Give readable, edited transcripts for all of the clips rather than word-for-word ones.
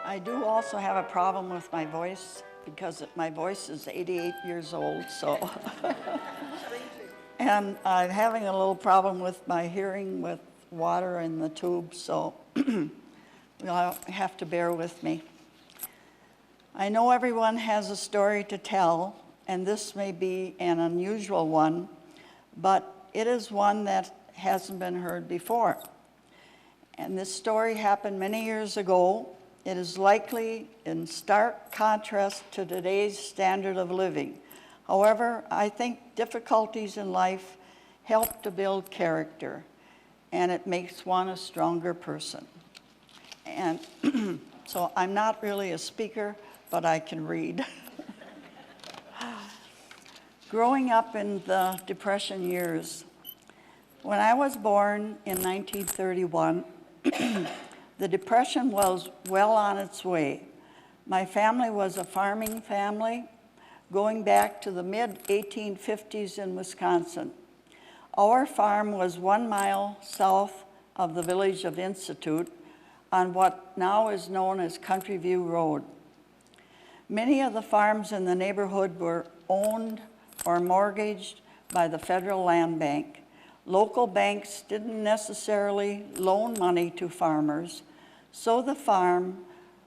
I do also have a problem with my voice because my voice is 88 years old, so. And I'm having a little problem with my hearing with water in the tube, so you'll have to bear with me. I know everyone has a story to tell, and this may be an unusual one, but it is one that hasn't been heard before. And this story happened many years ago. It is likely in stark contrast to today's standard of living. However, I think difficulties in life help to build character, and it makes one a stronger person. And so I'm not really a speaker, but I can read. Growing up in the Depression years, when I was born in 1931, the Depression was well on its way. My family was a farming family going back to the mid-1850s in Wisconsin. Our farm was 1 mile south of the village of Institute on what now is known as Country View Road. Many of the farms in the neighborhood were owned or mortgaged by the Federal Land Bank. Local banks didn't necessarily loan money to farmers, so the farm,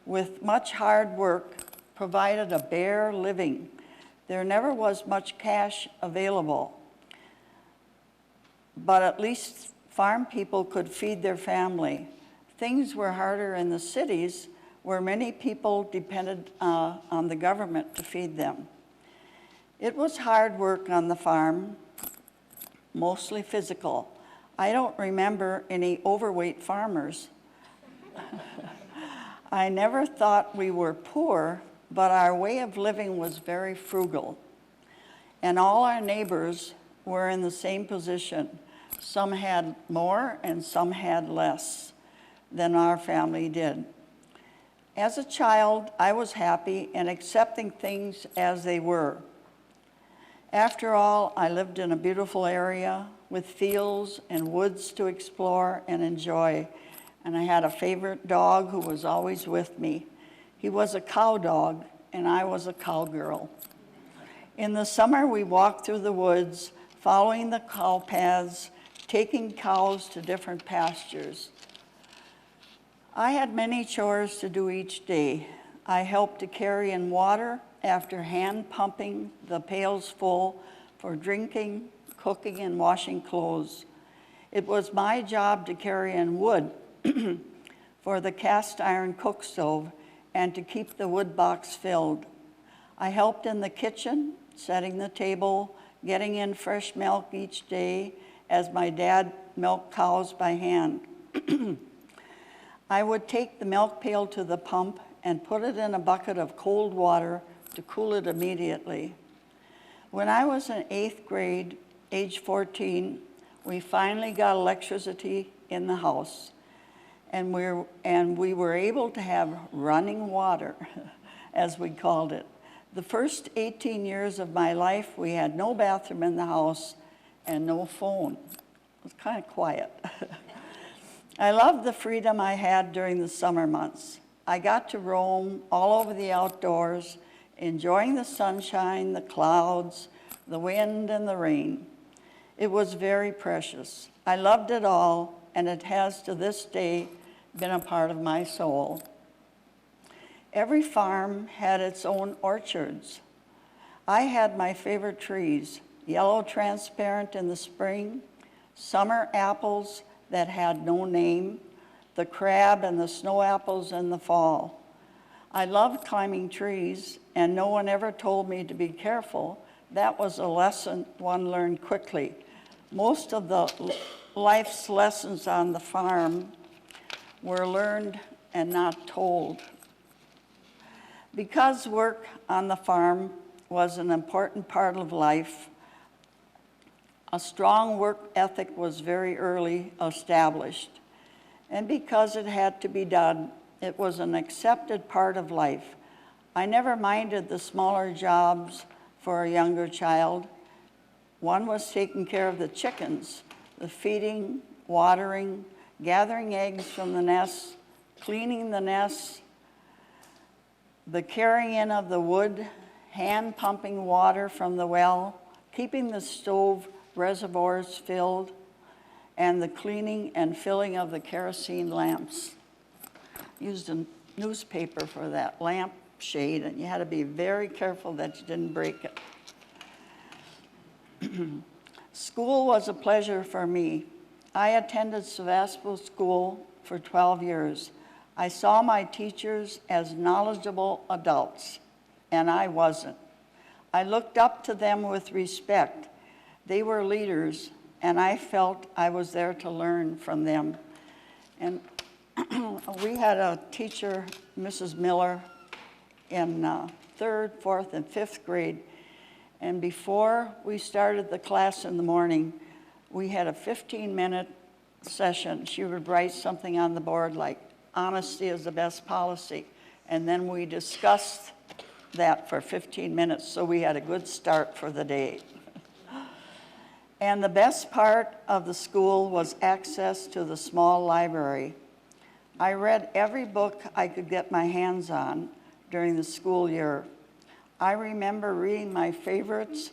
with much hard work, provided a bare living. There never was much cash available, but at least farm people could feed their family. Things were harder in the cities where many people depended on the government to feed them. It was hard work on the farm, mostly physical. I don't remember any overweight farmers. I never thought we were poor, but our way of living was very frugal. And all our neighbors were in the same position. Some had more and some had less than our family did. As a child, I was happy and accepting things as they were. After all, I lived in a beautiful area with fields and woods to explore and enjoy, and I had a favorite dog who was always with me. He was a cow dog, and I was a cowgirl. In the summer, we walked through the woods, following the cow paths, taking cows to different pastures. I had many chores to do each day. I helped to carry in water after hand pumping the pails full for drinking, cooking, and washing clothes. It was my job to carry in wood for the cast iron cook stove and to keep the wood box filled. I helped in the kitchen, setting the table, getting in fresh milk each day as my dad milked cows by hand. I would take the milk pail to the pump and put it in a bucket of cold water to cool it immediately. When I was in 8th grade, age 14, we finally got electricity in the house, and we were able to have running water, as we called it. The first 18 years of my life, we had no bathroom in the house and no phone. It was kind of quiet. I loved the freedom I had during the summer months. I got to roam all over the outdoors, enjoying the sunshine, the clouds, the wind, and the rain. It was very precious. I loved it all, and it has to this day been a part of my soul. Every farm had its own orchards. I had my favorite trees, yellow transparent in the spring, summer apples that had no name, the crab and the snow apples in the fall. I loved climbing trees, and no one ever told me to be careful. That was a lesson one learned quickly. Most of the life's lessons on the farm were learned and not told. Because work on the farm was an important part of life, a strong work ethic was very early established. And because it had to be done, it was an accepted part of life. I never minded the smaller jobs for a younger child. One was taking care of the chickens, the feeding, watering, gathering eggs from the nests, cleaning the nests, the carrying in of the wood, hand pumping water from the well, keeping the stove reservoirs filled, and the cleaning and filling of the kerosene lamps. Used a newspaper for that lamp shade, and you had to be very careful that you didn't break it. School was a pleasure for me. I attended Sevastopol School for 12 years. I saw my teachers as knowledgeable adults, and I wasn't. I looked up to them with respect. They were leaders, and I felt I was there to learn from them. And we had a teacher, Mrs. Miller, in 3rd, 4th, and 5th grade. And before we started the class in the morning, we had a 15-minute session. She would write something on the board like, honesty is the best policy. And then we discussed that for 15 minutes, so we had a good start for the day. And the best part of the school was access to the small library. I read every book I could get my hands on during the school year. I remember reading my favorites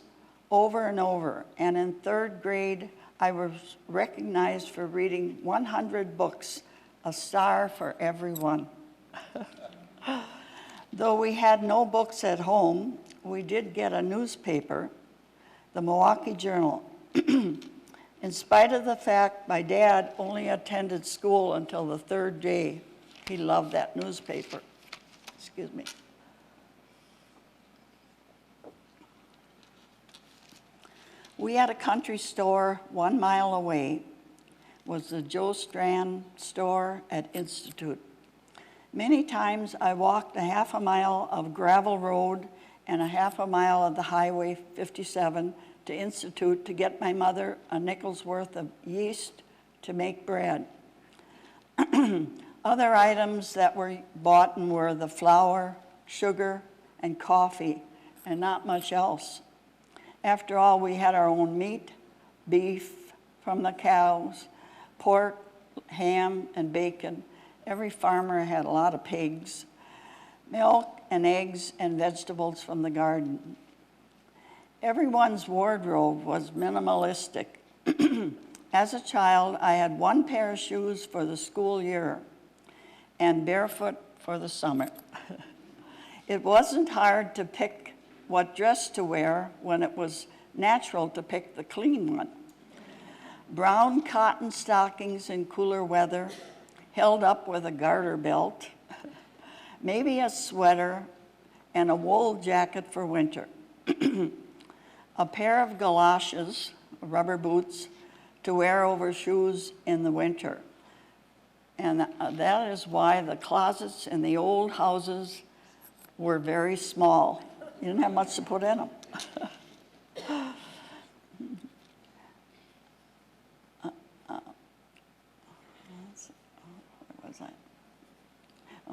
over and over, and in 3rd grade, I was recognized for reading 100 books, a star for every one. Though we had no books at home, we did get a newspaper, the Milwaukee Journal. In spite of the fact my dad only attended school until the 3rd day, he loved that newspaper. Excuse me. We had a country store 1 mile away, was the Joe Strand store at Institute. Many times I walked a half a mile of gravel road and a half a mile of the Highway 57 to Institute to get my mother a nickel's worth of yeast to make bread. Other items that were bought were the flour, sugar, and coffee, and not much else. After all, we had our own meat, beef from the cows, pork, ham, and bacon. Every farmer had a lot of pigs, milk and eggs and vegetables from the garden. Everyone's wardrobe was minimalistic. As a child, I had 1 pair of shoes for the school year and barefoot for the summer. It wasn't hard to pick what dress to wear when it was natural to pick the clean one. Brown cotton stockings in cooler weather, held up with a garter belt, maybe a sweater, and a wool jacket for winter. A pair of galoshes, rubber boots, to wear over shoes in the winter. And that is why the closets in the old houses were very small. You didn't have much to put in them. Where was I?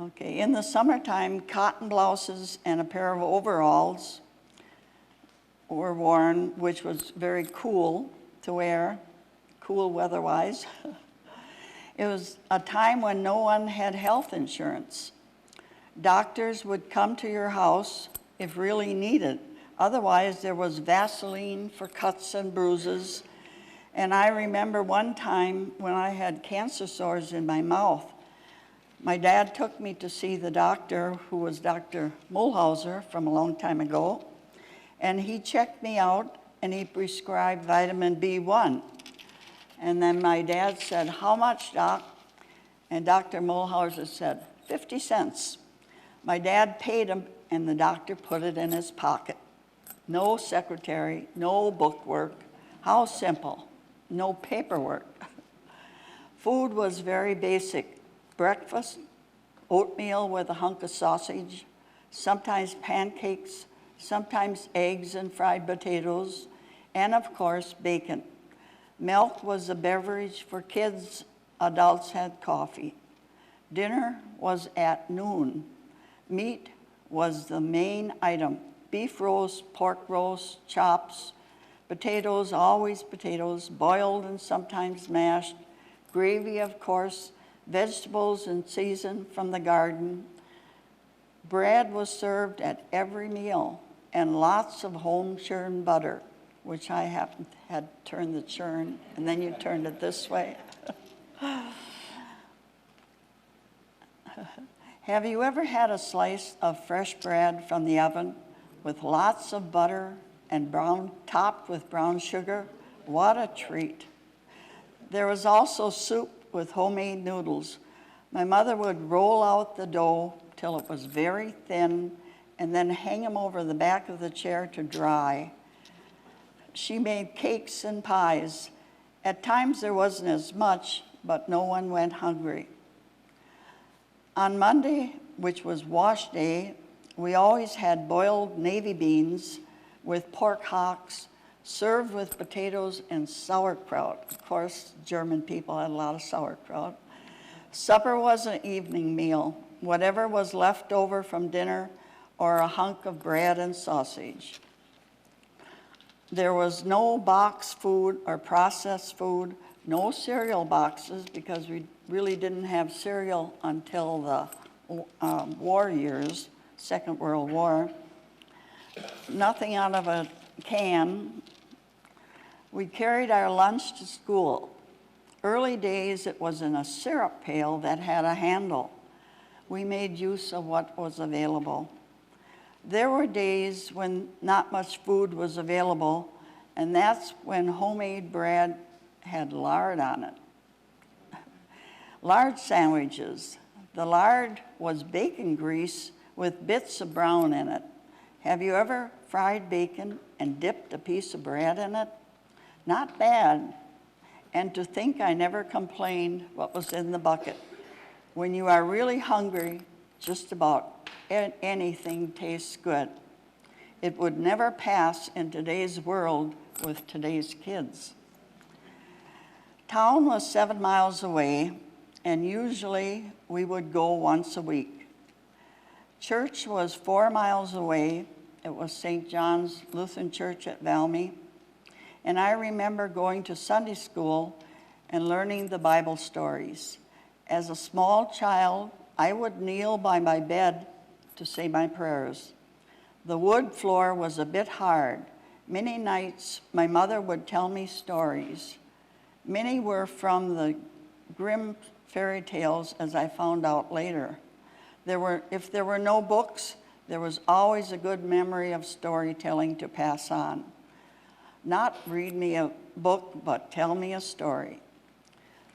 Okay, in the summertime, cotton blouses and a pair of overalls were worn, which was very cool to wear, cool weather-wise. It was a time when no one had health insurance. Doctors would come to your house if really needed. Otherwise, there was Vaseline for cuts and bruises. And I remember one time when I had cancer sores in my mouth, my dad took me to see the doctor, who was Dr. Mulhauser from a long time ago, and he checked me out and he prescribed vitamin B1. And then my dad said, "How much, Doc?" And Dr. Mulhauser said, 50 cents. My dad paid him, and the doctor put it in his pocket. No secretary, no bookwork. How simple. No paperwork. Food was very basic. Breakfast, oatmeal with a hunk of sausage, sometimes pancakes, sometimes eggs and fried potatoes, and of course, bacon. Milk was a beverage for kids. Adults had coffee. Dinner was at noon. Meat was the main item. Beef roast, pork roast, chops, potatoes, always potatoes, boiled and sometimes mashed, gravy, of course, vegetables in season from the garden, Bread was served at every meal, and lots of home churned butter, which I had turned the churn, and then you turned it this way. Have you ever had a slice of fresh bread from the oven with lots of butter and topped with brown sugar? What a treat. There was also soup with homemade noodles. My mother would roll out the dough till it was very thin and then hang them over the back of the chair to dry. She made cakes and pies. At times there wasn't as much, but no one went hungry. On Monday, which was wash day, we always had boiled navy beans with pork hocks served with potatoes and sauerkraut. Of course, German people had a lot of sauerkraut. Supper was an evening meal, whatever was left over from dinner or a hunk of bread and sausage. There was no box food or processed food, no cereal boxes because we really didn't have cereal until the war years, Second World War. Nothing out of a can. We carried our lunch to school. Early days, it was in a syrup pail that had a handle. We made use of what was available. There were days when not much food was available, and that's when homemade bread had lard on it. Lard sandwiches. The lard was bacon grease with bits of brown in it. Have you ever fried bacon and dipped a piece of bread in it? Not bad. And to think I never complained what was in the bucket. When you are really hungry, just about anything tastes good. It would never pass in today's world with today's kids. Town was 7 miles away, and usually we would go once a week. Church was 4 miles away. It was St. John's Lutheran Church at Valmy. And I remember going to Sunday school and learning the Bible stories. As a small child, I would kneel by my bed to say my prayers. The wood floor was a bit hard. Many nights, my mother would tell me stories. Many were from the grim fairy tales, as I found out later. If there were no books, there was always a good memory of storytelling to pass on. Not read me a book, but tell me a story.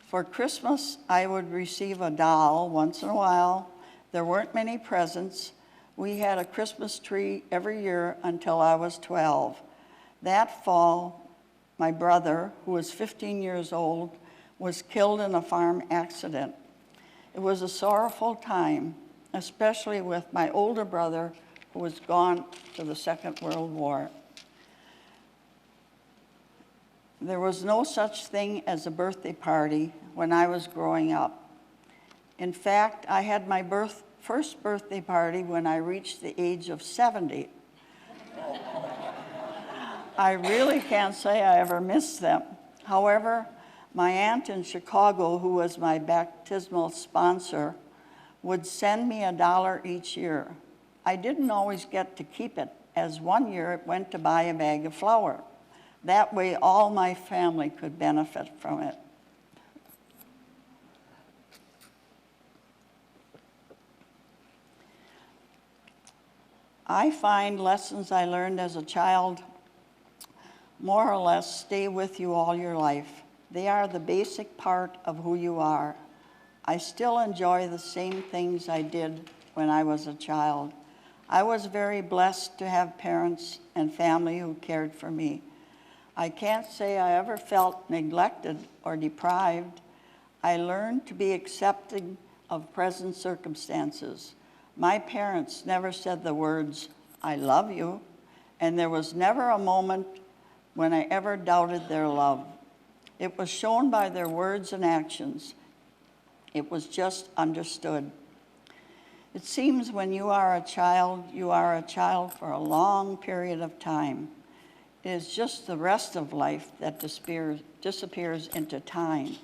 For Christmas, I would receive a doll once in a while. There weren't many presents. We had a Christmas tree every year until I was 12. That fall, my brother, who was 15 years old, was killed in a farm accident. It was a sorrowful time, especially with my older brother, who was gone to the Second World War. There was no such thing as a birthday party when I was growing up. In fact, I had my first birthday party when I reached the age of 70. I really can't say I ever missed them. However, my aunt in Chicago, who was my baptismal sponsor, would send me $1 each year. I didn't always get to keep it, as one year it went to buy a bag of flour. That way all my family could benefit from it. I find lessons I learned as a child more or less stay with you all your life. They are the basic part of who you are. I still enjoy the same things I did when I was a child. I was very blessed to have parents and family who cared for me. I can't say I ever felt neglected or deprived. I learned to be accepting of present circumstances. My parents never said the words, "I love you," and there was never a moment when I ever doubted their love. It was shown by their words and actions. It was just understood. It seems when you are a child for a long period of time. It is just the rest of life that disappears into time.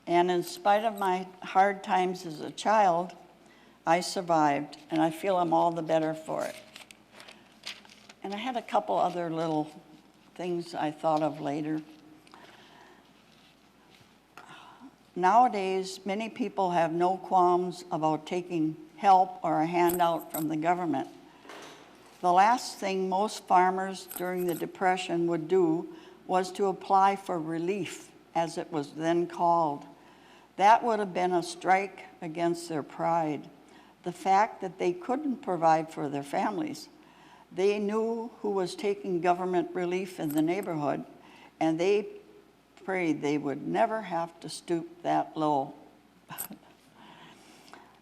And in spite of my hard times as a child, I survived, and I feel I'm all the better for it. And I had a couple other little things I thought of later. Nowadays, many people have no qualms about taking help or a handout from the government. The last thing most farmers during the Depression would do was to apply for relief, as it was then called. That would have been a strike against their pride. The fact that they couldn't provide for their families. They knew who was taking government relief in the neighborhood, and they prayed they would never have to stoop that low.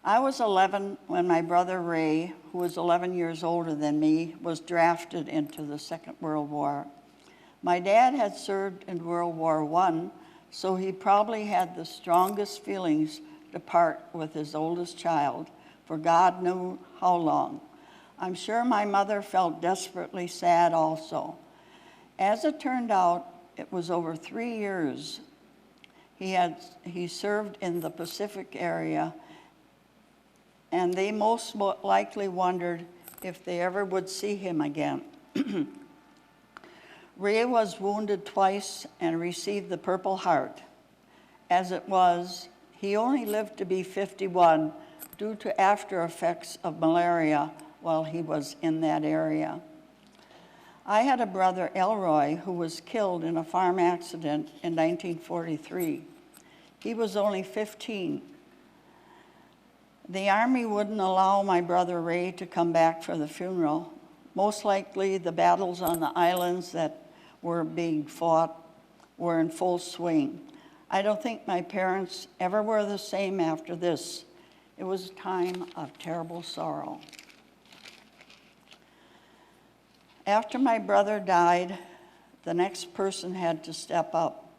I was 11 when my brother Ray, who was 11 years older than me, was drafted into the Second World War. My dad had served in World War I, so he probably had the strongest feelings to part with his oldest child, for God knew how long. I'm sure my mother felt desperately sad also. As it turned out, it was over 3 years. He served in the Pacific area, and they most likely wondered if they ever would see him again. Ray was wounded twice and received the Purple Heart. As it was, he only lived to be 51 due to after effects of malaria while he was in that area. I had a brother, Elroy, who was killed in a farm accident in 1943. He was only 15. The Army wouldn't allow my brother Ray to come back for the funeral. Most likely the battles on the islands that were being fought were in full swing. I don't think my parents ever were the same after this. It was a time of terrible sorrow. After my brother died, the next person had to step up,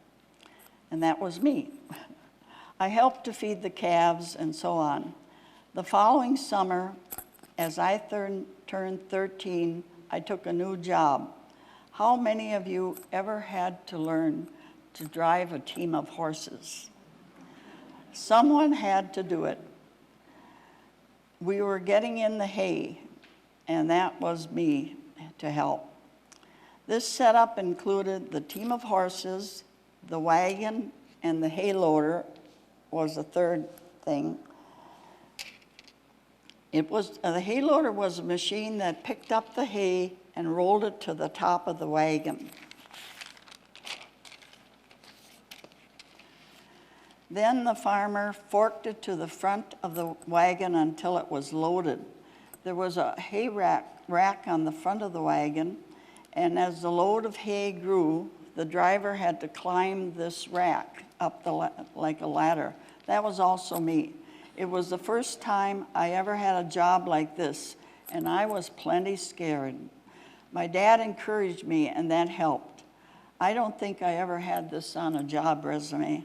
and that was me. I helped to feed the calves and so on. The following summer, as I turned 13, I took a new job. How many of you ever had to learn to drive a team of horses? Someone had to do it. We were getting in the hay, and that was me to help. This setup included the team of horses, the wagon, and the hay loader was the third thing. The hay loader was a machine that picked up the hay and rolled it to the top of the wagon. Then the farmer forked it to the front of the wagon until it was loaded. There was a hay rack on the front of the wagon, and as the load of hay grew, the driver had to climb this rack up like a ladder. That was also me. It was the first time I ever had a job like this, and I was plenty scared. My dad encouraged me, and that helped. I don't think I ever had this on a job resume.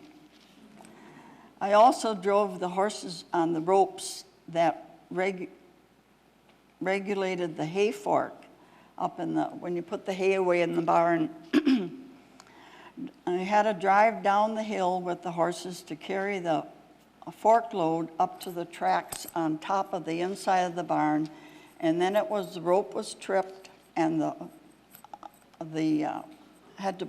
I also drove the horses on the ropes that regulated the hay fork up when you put the hay away in the barn. I had to drive down the hill with the horses to carry the fork load up to the tracks on top of the inside of the barn, and then the rope was tripped, and had to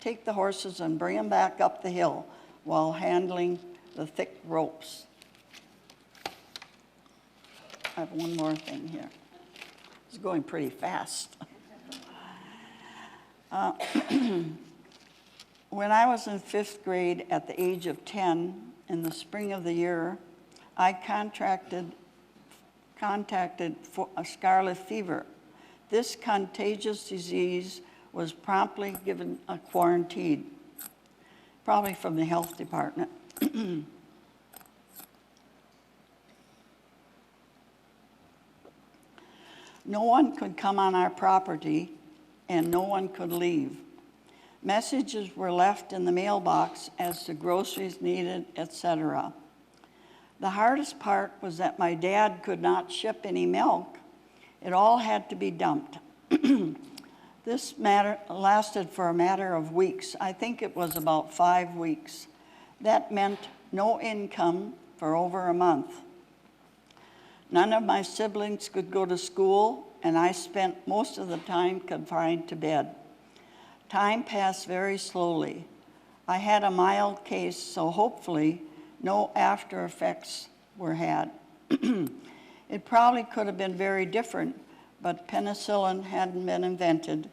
take the horses and bring them back up the hill while handling the thick ropes. I have one more thing here. It's going pretty fast. When I was in 5th grade at the age of 10, in the spring of the year, I contracted a scarlet fever. This contagious disease was promptly given a quarantine, probably from the health department. No one could come on our property, and no one could leave. Messages were left in the mailbox as to groceries needed, etc. The hardest part was that my dad could not ship any milk. It all had to be dumped. This lasted for a matter of weeks. I think it was about 5 weeks. That meant no income for over a month. None of my siblings could go to school, and I spent most of the time confined to bed. Time passed very slowly. I had a mild case, so hopefully no after effects were had. It probably could have been very different, but penicillin hadn't been invented,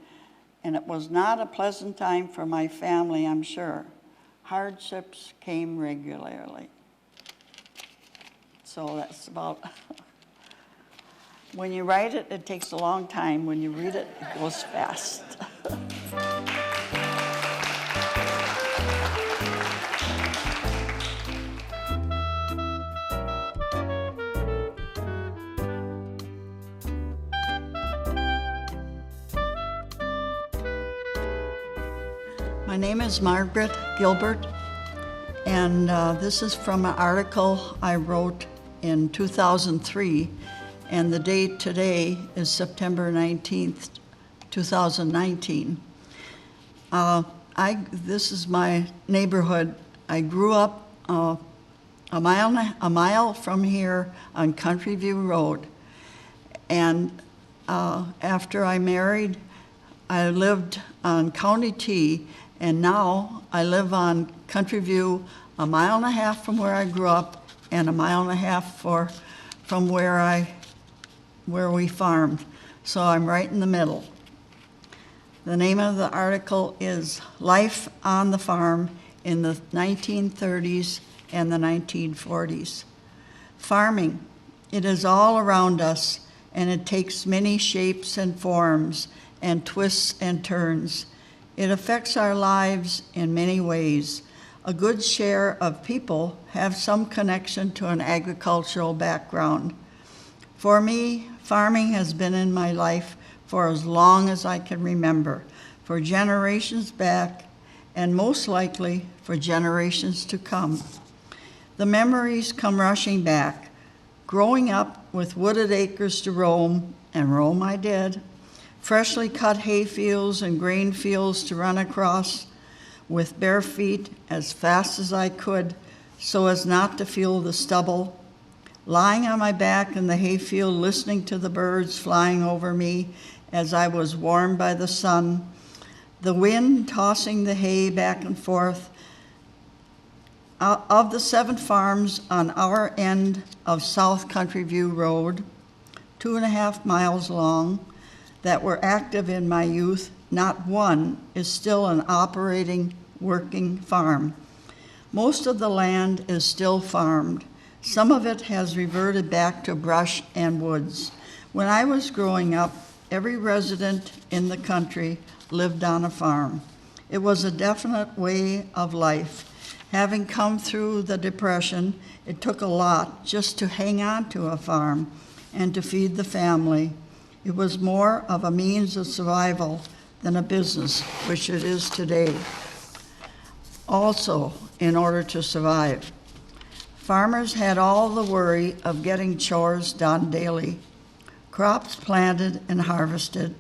and it was not a pleasant time for my family, I'm sure. Hardships came regularly. So that's about, when you write it, it takes a long time. When you read it, it goes fast. My name is Margaret Gilbert, and this is from an article I wrote in 2003, and the date today is September 19th, 2019. This is my neighborhood. I grew up a mile from here on Country View Road, and after I married, I lived on County T, and now I live on Country View, a mile and a half from where I grew up and a mile and a half from where we farmed. So I'm right in the middle. The name of the article is Life on the Farm in the 1930s and the 1940s. Farming, it is all around us, and it takes many shapes and forms and twists and turns. It affects our lives in many ways. A good share of people have some connection to an agricultural background. For me, farming has been in my life for as long as I can remember, for generations back, and most likely for generations to come. The memories come rushing back. Growing up with wooded acres to roam, and roam I did, freshly cut hay fields and grain fields to run across with bare feet as fast as I could so as not to feel the stubble, lying on my back in the hayfield listening to the birds flying over me as I was warmed by the sun, the wind tossing the hay back and forth. Of the 7 farms on our end of South Country View Road, 2.5 miles long, that were active in my youth, not one is still an operating, working farm. Most of the land is still farmed. Some of it has reverted back to brush and woods. When I was growing up, every resident in the country lived on a farm. It was a definite way of life. Having come through the Depression, it took a lot just to hang on to a farm and to feed the family. It was more of a means of survival than a business, which it is today. Also, in order to survive, farmers had all the worry of getting chores done daily, crops planted and harvested,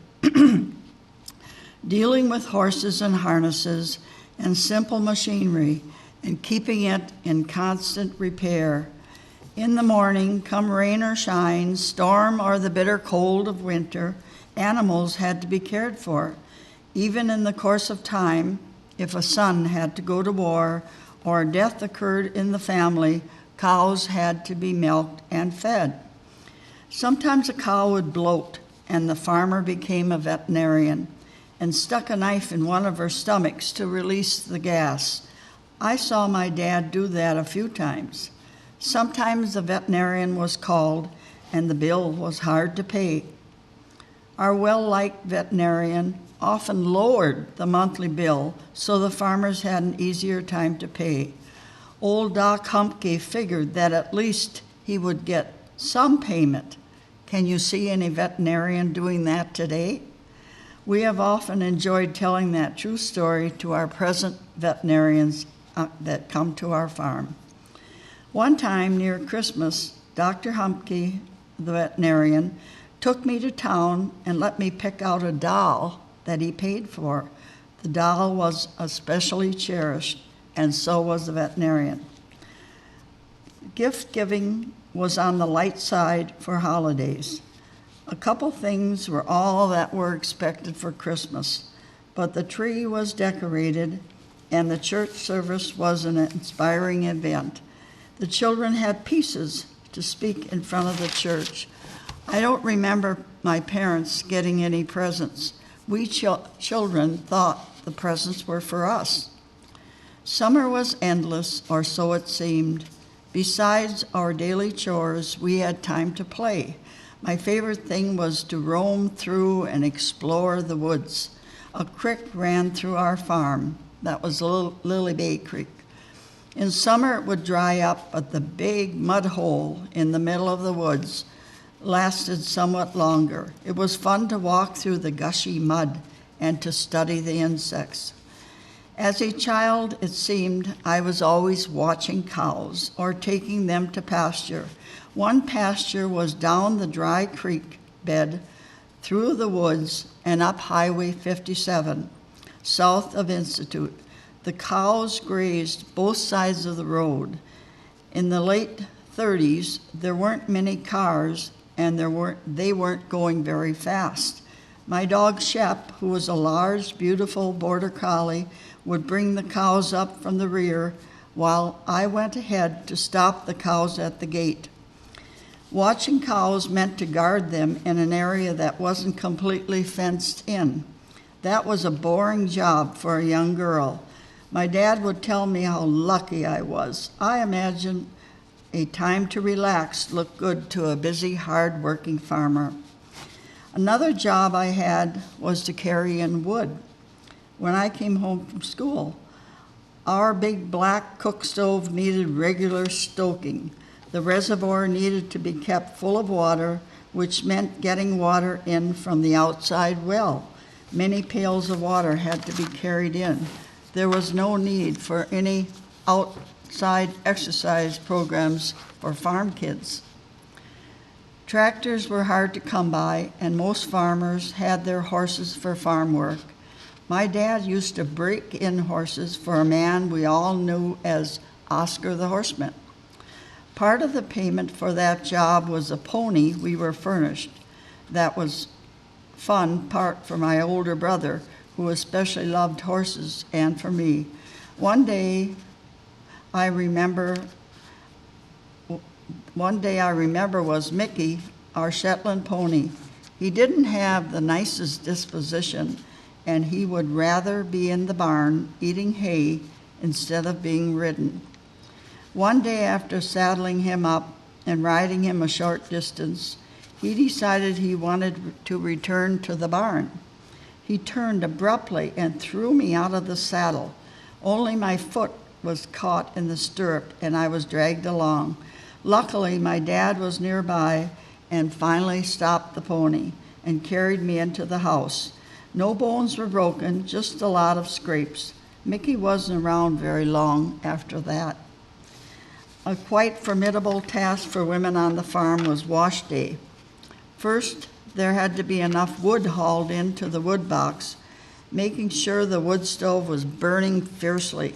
dealing with horses and harnesses and simple machinery, and keeping it in constant repair. In the morning, come rain or shine, storm or the bitter cold of winter, animals had to be cared for. Even in the course of time, if a son had to go to war or death occurred in the family, cows had to be milked and fed. Sometimes a cow would bloat, and the farmer became a veterinarian and stuck a knife in one of her stomachs to release the gas. I saw my dad do that a few times. Sometimes the veterinarian was called, and the bill was hard to pay. Our well-liked veterinarian often lowered the monthly bill so the farmers had an easier time to pay. Old Doc Humpke figured that at least he would get some payment. Can you see any veterinarian doing that today? We have often enjoyed telling that true story to our present veterinarians that come to our farm. One time near Christmas, Dr. Humpke, the veterinarian, took me to town and let me pick out a doll that he paid for. The doll was especially cherished, and so was the veterinarian. Gift giving was on the light side for holidays. A couple things were all that were expected for Christmas, but the tree was decorated and the church service was an inspiring event. The children had pieces to speak in front of the church. I don't remember my parents getting any presents. We children thought the presents were for us. Summer was endless, or so it seemed. Besides our daily chores, we had time to play. My favorite thing was to roam through and explore the woods. A creek ran through our farm. That was Lily Bay Creek. In summer it would dry up, but the big mud hole in the middle of the woods lasted somewhat longer. It was fun to walk through the gushy mud and to study the insects. As a child, it seemed I was always watching cows or taking them to pasture. One pasture was down the dry creek bed, through the woods, and up Highway 57, south of Institute. The cows grazed both sides of the road. In the late 30s, there weren't many cars, and they weren't going very fast. My dog Shep, who was a large, beautiful border collie, would bring the cows up from the rear while I went ahead to stop the cows at the gate. Watching cows meant to guard them in an area that wasn't completely fenced in. That was a boring job for a young girl. My dad would tell me how lucky I was. I imagine a time to relax looked good to a busy, hard-working farmer. Another job I had was to carry in wood. When I came home from school, our big black cook stove needed regular stoking. The reservoir needed to be kept full of water, which meant getting water in from the outside well. Many pails of water had to be carried in. There was no need for any outside exercise programs for farm kids. Tractors were hard to come by, and most farmers had their horses for farm work. My dad used to break in horses for a man we all knew as Oscar the Horseman. Part of the payment for that job was a pony we were furnished. That was fun part for my older brother, who especially loved horses, and for me. One day I remember was Mickey, our Shetland pony. He didn't have the nicest disposition, and he would rather be in the barn eating hay instead of being ridden. One day after saddling him up and riding him a short distance, he decided he wanted to return to the barn. He turned abruptly and threw me out of the saddle. Only my foot was caught in the stirrup and I was dragged along. Luckily, my dad was nearby and finally stopped the pony and carried me into the house. No bones were broken, just a lot of scrapes. Mickey wasn't around very long after that. A quite formidable task for women on the farm was wash day. First, there had to be enough wood hauled into the wood box, making sure the wood stove was burning fiercely.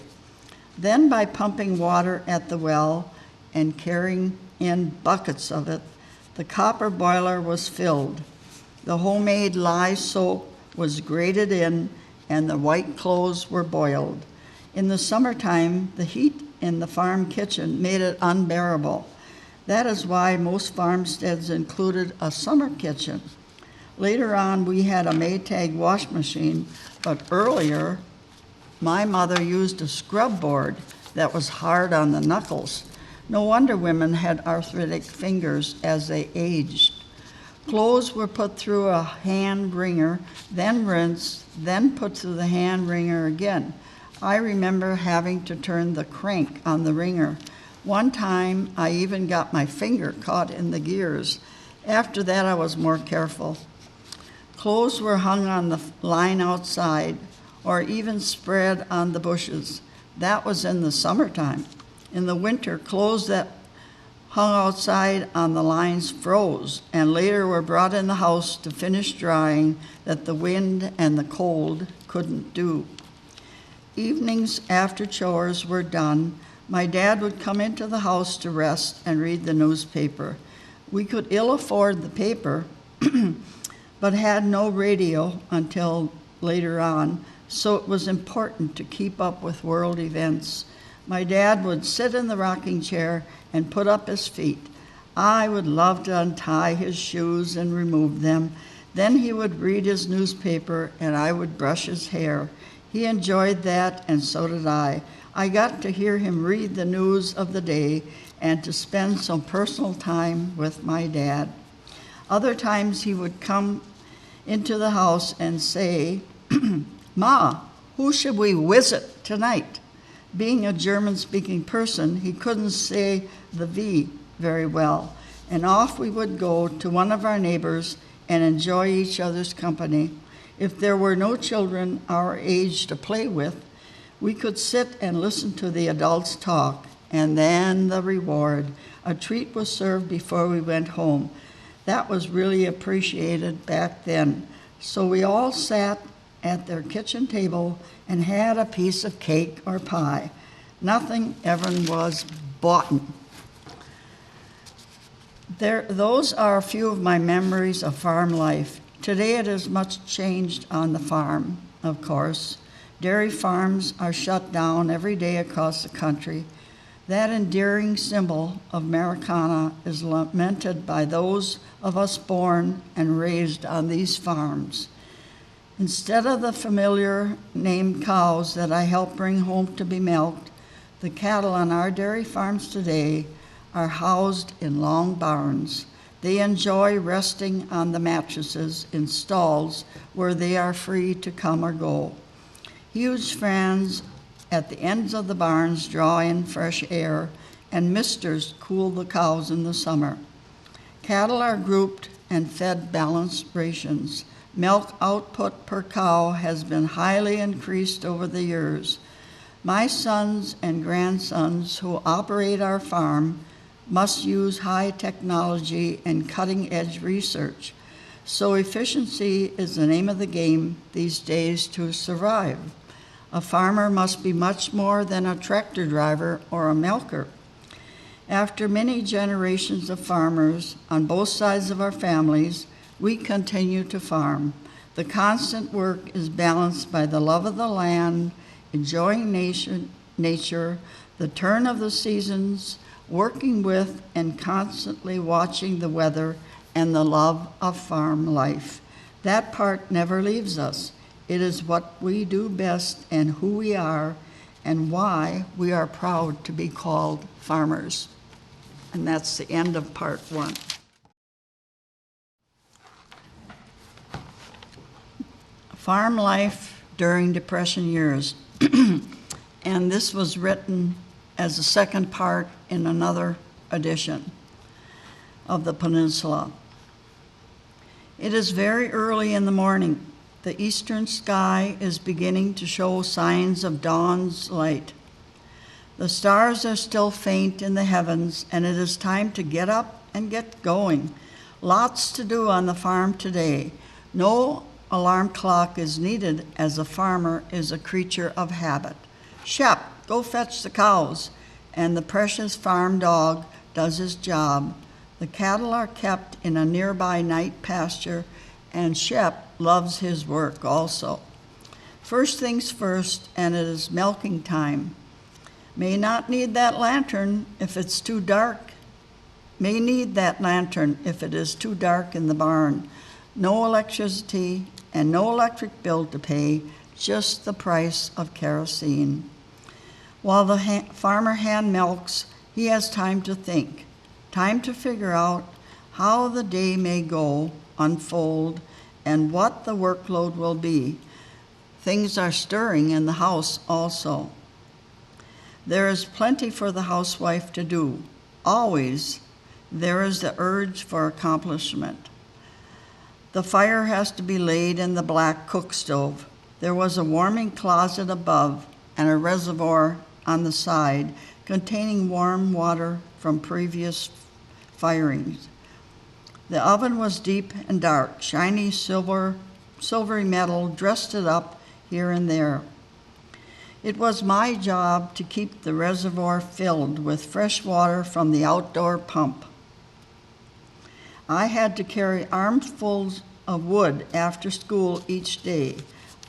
Then, by pumping water at the well and carrying in buckets of it, the copper boiler was filled. The homemade lye soap was grated in, and the white clothes were boiled. In the summertime, the heat in the farm kitchen made it unbearable. That is why most farmsteads included a summer kitchen. Later on, we had a Maytag wash machine, but earlier, my mother used a scrub board that was hard on the knuckles. No wonder women had arthritic fingers as they aged. Clothes were put through a hand wringer, then rinsed, then put through the hand wringer again. I remember having to turn the crank on the wringer. One time, I even got my finger caught in the gears. After that, I was more careful. Clothes were hung on the line outside, or even spread on the bushes. That was in the summertime. In the winter, clothes that hung outside on the lines froze and later were brought in the house to finish drying that the wind and the cold couldn't do. Evenings after chores were done, My dad would come into the house to rest and read the newspaper. We could ill afford the paper, but had no radio until later on, so it was important to keep up with world events. My dad would sit in the rocking chair and put up his feet. I would love to untie his shoes and remove them. Then he would read his newspaper and I would brush his hair. He enjoyed that, and so did I. I got to hear him read the news of the day and to spend some personal time with my dad. Other times he would come into the house and say, "Ma, who should we visit tonight?" Being a German-speaking person, he couldn't say the V very well, and off we would go to one of our neighbors and enjoy each other's company. If there were no children our age to play with, we could sit and listen to the adults talk, and then the reward. A treat was served before we went home. That was really appreciated back then. So we all sat at their kitchen table and had a piece of cake or pie. Nothing ever was bought. Those are a few of my memories of farm life. Today it is much changed on the farm, of course. Dairy farms are shut down every day across the country. That endearing symbol of Americana is lamented by those of us born and raised on these farms. Instead of the familiar named cows that I help bring home to be milked, the cattle on our dairy farms today are housed in long barns. They enjoy resting on the mattresses in stalls where they are free to come or go. Huge fans at the ends of the barns draw in fresh air, and misters cool the cows in the summer. Cattle are grouped and fed balanced rations. Milk output per cow has been highly increased over the years. My sons and grandsons who operate our farm must use high technology and cutting-edge research. So efficiency is the name of the game these days to survive. A farmer must be much more than a tractor driver or a milker. After many generations of farmers on both sides of our families, we continue to farm. The constant work is balanced by the love of the land, enjoying nature, the turn of the seasons, working with and constantly watching the weather, and the love of farm life. That part never leaves us. It is what we do best and who we are and why we are proud to be called farmers. And that's the end of part one. Farm life during Depression years. And this was written as a second part in another edition of the Peninsula. It is very early in the morning. The eastern sky is beginning to show signs of dawn's light. The stars are still faint in the heavens, and it is time to get up and get going. Lots to do on the farm today. No alarm clock is needed, as a farmer is a creature of habit. Shep, go fetch the cows, and the precious farm dog does his job. The cattle are kept in a nearby night pasture, and Shep loves his work also. First things first, and it is milking time. May not need that lantern if it's too dark. May need that lantern if it is too dark in the barn. No electricity and no electric bill to pay, just the price of kerosene. While the farmer hand milks, he has time to think, time to figure out how the day may go, unfold, and what the workload will be. Things are stirring in the house also. There is plenty for the housewife to do. Always, there is the urge for accomplishment. The fire has to be laid in the black cook stove. There was a warming closet above and a reservoir on the side containing warm water from previous firings. The oven was deep and dark. Shiny silvery metal dressed it up here and there. It was my job to keep the reservoir filled with fresh water from the outdoor pump. I had to carry armfuls of wood after school each day.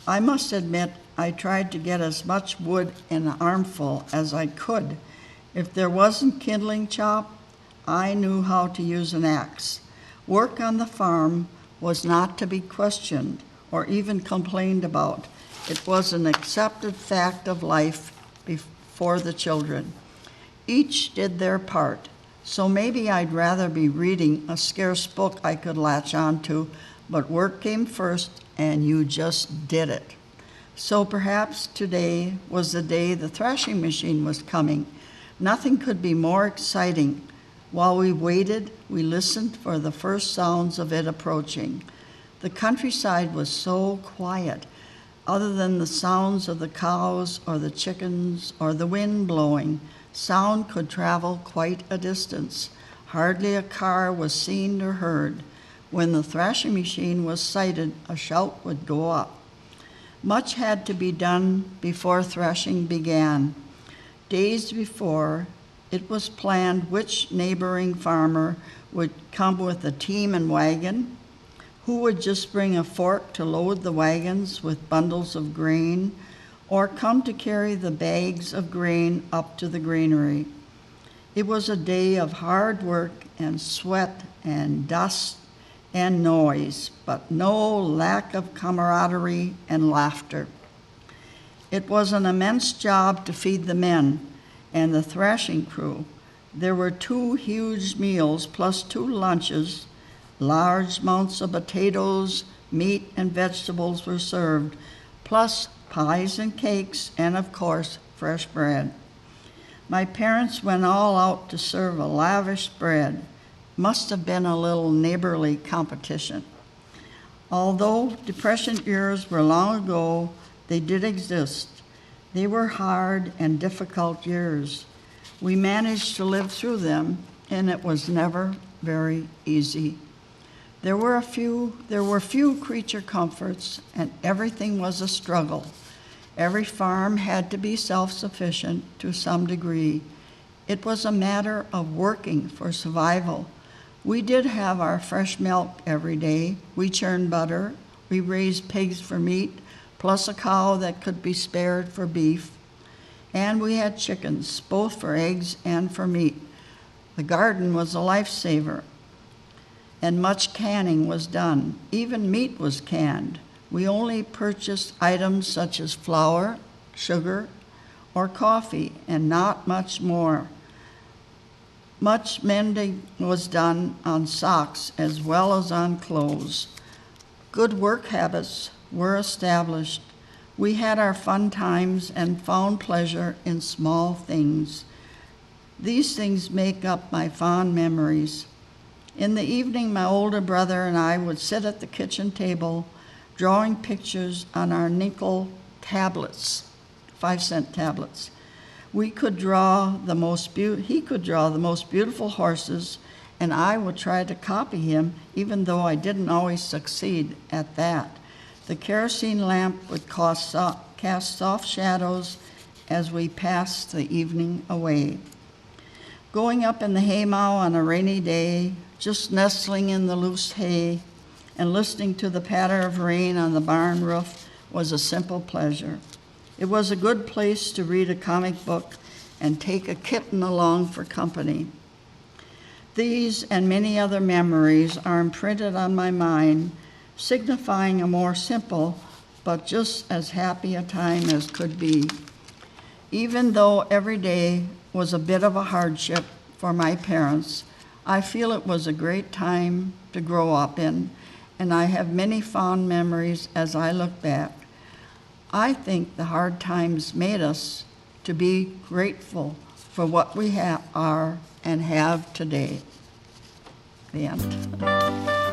I must admit, I tried to get as much wood in an armful as I could. If there wasn't kindling chop, I knew how to use an axe. Work on the farm was not to be questioned or even complained about. It was an accepted fact of life for the children. Each did their part, so maybe I'd rather be reading a scarce book I could latch onto, but work came first and you just did it. So perhaps today was the day the thrashing machine was coming. Nothing could be more exciting. While we waited, we listened for the first sounds of it approaching. The countryside was so quiet. Other than the sounds of the cows or the chickens or the wind blowing, sound could travel quite a distance. Hardly a car was seen or heard. When the thrashing machine was sighted, a shout would go up. Much had to be done before thrashing began. Days before, it was planned which neighboring farmer would come with a team and wagon, who would just bring a fork to load the wagons with bundles of grain, or come to carry the bags of grain up to the granary. It was a day of hard work and sweat and dust and noise, but no lack of camaraderie and laughter. It was an immense job to feed the men and the thrashing crew. There were 2 huge meals plus 2 lunches. Large amounts of potatoes, meat, and vegetables were served, plus pies and cakes, and of course, fresh bread. My parents went all out to serve a lavish bread. Must have been a little neighborly competition. Although Depression years were long ago, they did exist. They were hard and difficult years. We managed to live through them, and it was never very easy. There were few creature comforts, and everything was a struggle. Every farm had to be self-sufficient to some degree. It was a matter of working for survival. We did have our fresh milk every day. We churned butter. We raised pigs for meat, plus a cow that could be spared for beef. And we had chickens, both for eggs and for meat. The garden was a lifesaver, and much canning was done. Even meat was canned. We only purchased items such as flour, sugar, or coffee, and not much more. Much mending was done on socks as well as on clothes. Good work habits were established. We had our fun times and found pleasure in small things. These things make up my fond memories. In the evening, my older brother and I would sit at the kitchen table drawing pictures on our nickel tablets, 5-cent tablets. He could draw the most beautiful horses, and I would try to copy him, even though I didn't always succeed at that. The kerosene lamp would cast soft shadows as we passed the evening away. Going up in the haymow on a rainy day, just nestling in the loose hay and listening to the patter of rain on the barn roof was a simple pleasure. It was a good place to read a comic book and take a kitten along for company. These and many other memories are imprinted on my mind, signifying a more simple but just as happy a time as could be. Even though every day was a bit of a hardship for my parents, I feel it was a great time to grow up in, and I have many fond memories as I look back. I think the hard times made us to be grateful for what we are and have today. The end.